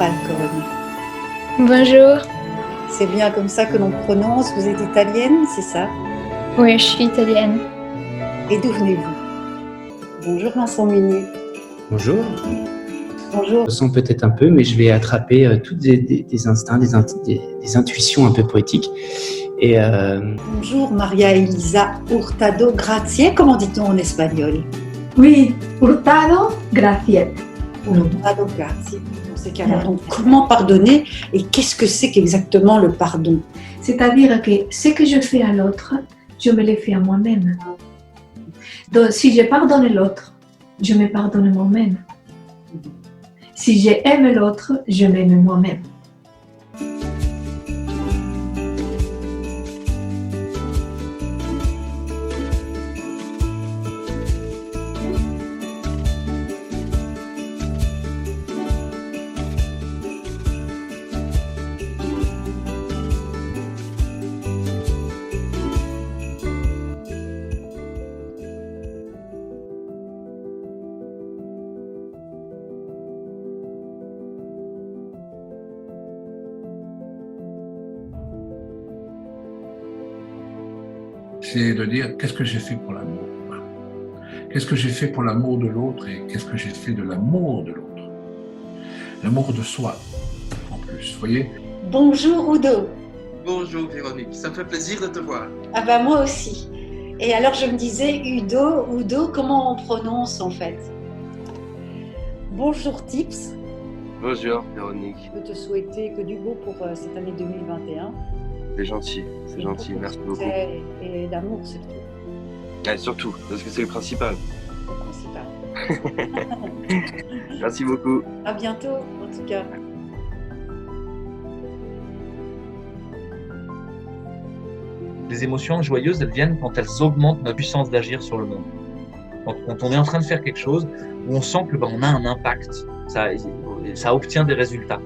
Falcone. Bonjour. C'est bien comme ça que l'on prononce. Vous êtes italienne, c'est ça? Oui, je suis italienne. Et d'où venez-vous? Bonjour Vincent Munier. Bonjour. Bonjour. Je sens peut-être un peu, mais je vais attraper toutes des instincts, des intuitions un peu poétiques. Et Bonjour Maria Elisa Hurtado Grazie. Comment dit-on en espagnol? Oui, Hurtado Graciet. Hurtado Grazie. Dans ces cas-là, donc comment pardonner et qu'est-ce que c'est qu'exactement le pardon? C'est-à-dire que ce que je fais à l'autre, je me le fais à moi-même. Donc, si je pardonne l'autre, je me pardonne moi-même. Si j'aime l'autre, je m'aime moi-même. C'est de dire qu'est-ce que j'ai fait pour l'amour, qu'est-ce que j'ai fait pour l'amour de l'autre et qu'est-ce que j'ai fait de l'amour de l'autre, l'amour de soi en plus, vous voyez. Bonjour Udo. Bonjour Véronique, ça me fait plaisir de te voir. Ah ben moi aussi. Et alors je me disais Udo, comment on prononce en fait? Bonjour Tips. Bonjour Véronique. Je peux te souhaiter que du beau pour cette année 2021. C'est gentil, merci beaucoup. Et d'amour surtout. Et surtout, parce que c'est le principal. Le principal. Merci beaucoup. À bientôt en tout cas. Les émotions joyeuses, elles viennent quand elles augmentent notre puissance d'agir sur le monde. Quand on est en train de faire quelque chose où on sent que on a un impact, ça obtient des résultats.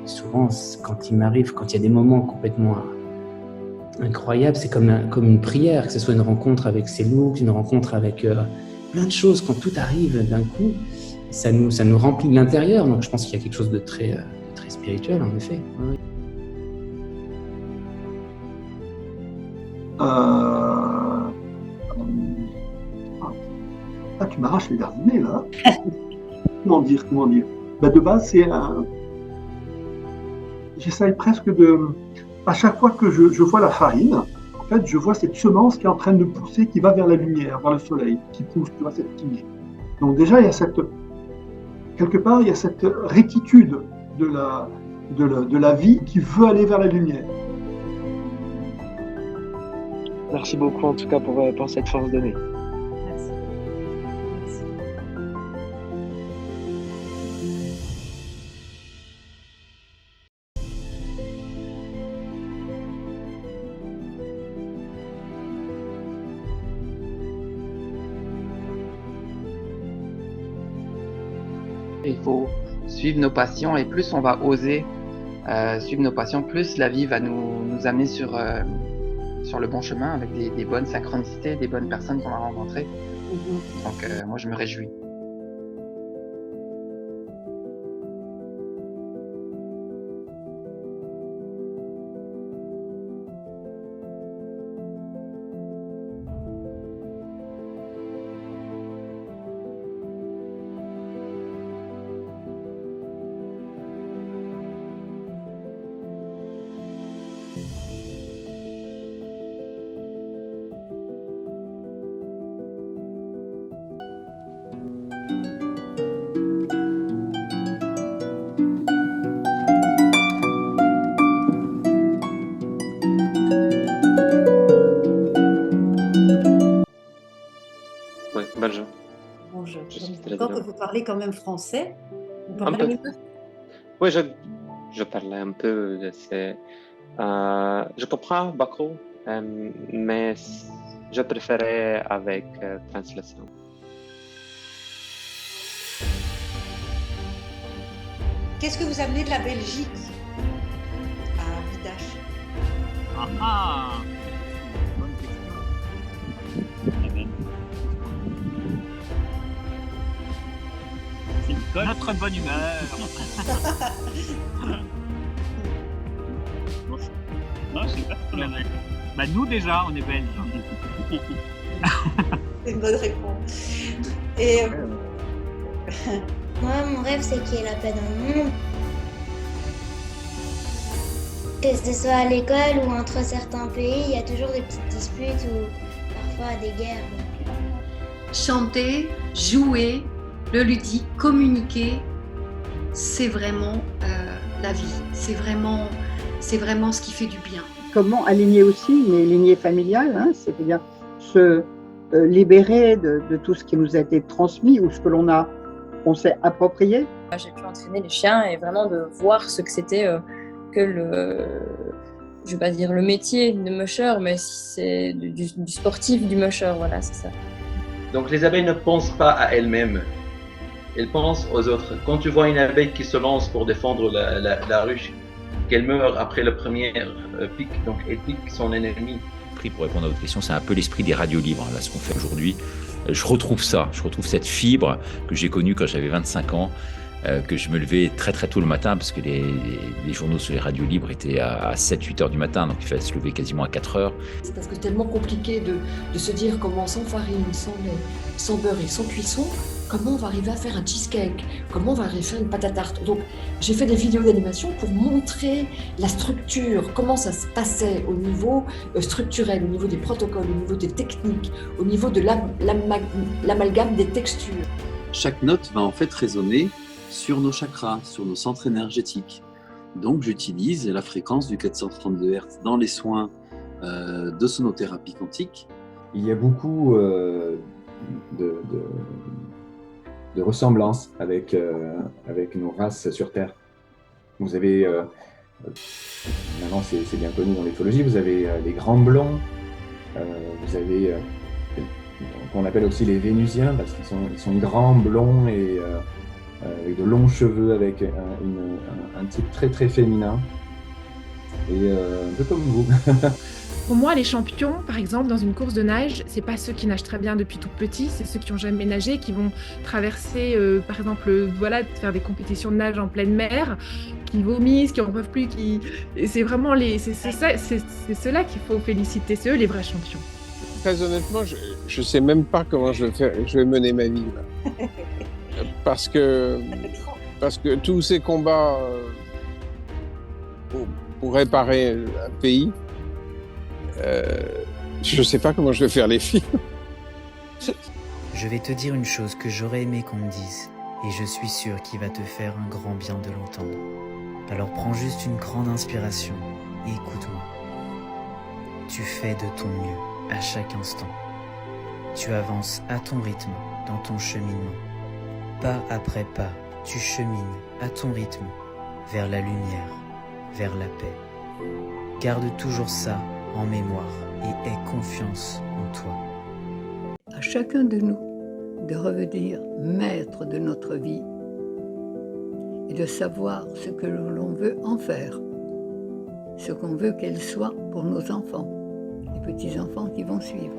souvent, quand il m'arrive, quand il y a des moments complètement incroyables, c'est comme une prière, que ce soit une rencontre avec ses looks, une rencontre avec plein de choses. Quand tout arrive d'un coup, ça nous remplit de l'intérieur. Donc je pense qu'il y a quelque chose de très spirituel, en effet. Oui. Tu m'arraches les jardiniers, là. Comment dire de base, c'est j'essaye presque à chaque fois que je vois la farine, en fait, je vois cette semence qui est en train de pousser, qui va vers la lumière, vers le soleil, qui pousse, tu vois, cette tige. Donc déjà, quelque part, il y a cette rectitude de la vie qui veut aller vers la lumière. Merci beaucoup en tout cas pour cette force donnée. Merci. Merci. Il faut suivre nos passions et plus on va oser suivre nos passions, plus la vie va nous amener sur le bon chemin avec des bonnes synchronicités, des bonnes personnes qu'on va rencontrer. Donc moi je me réjouis. Oui, bonjour. Bonjour. Je suis très D'accord que bien. vous parlez quand même français. Vous Un parlez peu. Oui, je parlais un peu. Je comprends beaucoup, mais je préférais avec translation. Qu'est-ce que vous amenez de la Belgique à Bidache? Bonne question. C'est notre bonne humeur. Non, je sais pas. Bah, nous déjà, on est belges. C'est une bonne réponse. Et Moi, mon rêve, c'est qu'il y ait la paix dans le monde. Que ce soit à l'école ou entre certains pays, il y a toujours des petites disputes ou parfois des guerres. Chanter, jouer, le ludique, communiquer, c'est vraiment la vie. C'est vraiment ce qui fait du bien. Comment aligner aussi mes lignées familiales, hein, c'est-à-dire se libérer de tout ce qui nous a été transmis ou ce que on s'est approprié. J'ai pu entraîner les chiens et vraiment de voir ce que c'était que je vais pas dire le métier de musher, mais c'est du sportif, du musher, voilà, c'est ça. Donc les abeilles ne pensent pas à elles-mêmes, elles pensent aux autres. Quand tu vois une abeille qui se lance pour défendre la ruche, qu'elle meurt après le premier pic, donc elle pique son ennemi. Pour répondre à votre question, c'est un peu l'esprit des radios libres, là, ce qu'on fait aujourd'hui. Je retrouve ça, je retrouve cette fibre que j'ai connue quand j'avais 25 ans, que je me levais très très tôt le matin, parce que les journaux sur les radios libres étaient à 7-8 heures du matin, donc il fallait se lever quasiment à 4 heures. C'est parce que c'est tellement compliqué de se dire comment sans farine, sans lait, sans beurre et sans cuisson, comment on va arriver à faire un cheesecake, comment on va arriver à faire une pâte à tarte. Donc j'ai fait des vidéos d'animation pour montrer la structure, comment ça se passait au niveau structurel, au niveau des protocoles, au niveau des techniques, au niveau de l'amalgame des textures. Chaque note va en fait résonner sur nos chakras, sur nos centres énergétiques. Donc j'utilise la fréquence du 432 Hz dans les soins de sonothérapie quantique. Il y a beaucoup de ressemblances avec nos races sur Terre. Vous avez, maintenant c'est bien connu dans l'éthologie, vous avez les grands blonds, vous avez qu'on appelle aussi les Vénusiens, parce qu'ils sont grands, blonds et avec de longs cheveux, avec un type très très féminin, et un peu comme vous. Pour moi, les champions, par exemple, dans une course de nage, c'est pas ceux qui nagent très bien depuis tout petit, c'est ceux qui ont jamais nagé, qui vont traverser, par exemple, faire des compétitions de nage en pleine mer, qui vomissent, qui en peuvent plus, Et c'est vraiment c'est ceux-là qu'il faut féliciter, c'est eux les vrais champions. Très honnêtement, je sais même pas comment je vais mener ma vie, là. Parce que tous ces combats pour réparer un pays, je ne sais pas comment je vais faire les films. Je vais te dire une chose que j'aurais aimé qu'on me dise, et je suis sûr qu'il va te faire un grand bien de l'entendre. Alors prends juste une grande inspiration et écoute-moi. Tu fais de ton mieux à chaque instant. Tu avances à ton rythme dans ton cheminement. Pas après pas, tu chemines à ton rythme vers la lumière, vers la paix. Garde toujours ça en mémoire et aie confiance en toi. À chacun de nous de revenir maître de notre vie et de savoir ce que l'on veut en faire, ce qu'on veut qu'elle soit pour nos enfants, les petits-enfants qui vont suivre.